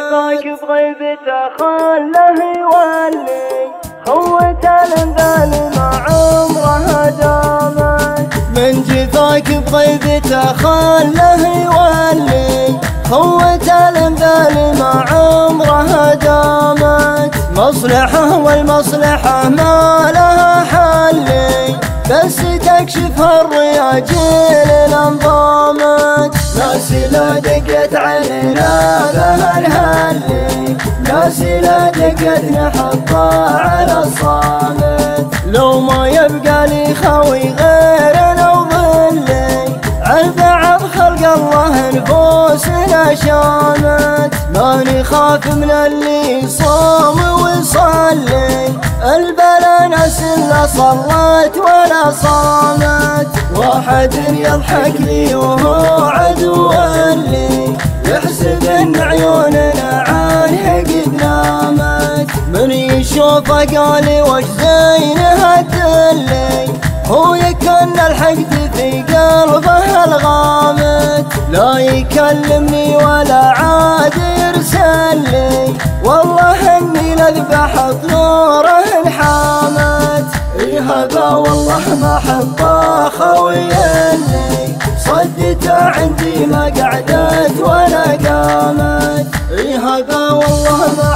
جفاك بغيبته خله يولي خوة الانذال ما عمرها دامت. من جفاك بغيبته خله يولي خوة الانذال ما عمرها دامت. مصلحة والمصلحة ما لها حل بس تكشفها الرياجيل الانظامت. ناس لا دقت علينا بها الهلي ناس لا دقت نحطها على الصامت. لو ما يبقى لي خوي غيرنا وظلي عن بعض خلق الله نفوسنا شامت. ما نخاف من اللي صام ويصلي البلا ناس لا صلت ولا صامت. واحد يضحك لي وهو عدو لي يحسب ان عيوننا عنه قد نامت. من يشوفه قال وش زينها تدلي هو يكن الحقد في قلبه الغامت. لا يكلمني ولا عاد يرسل لي والله اني لذبح طيوره انحامت. هذا والله ما حبه خوي اللي صدته عندي ما قعدت ولا قامت. هذا والله ما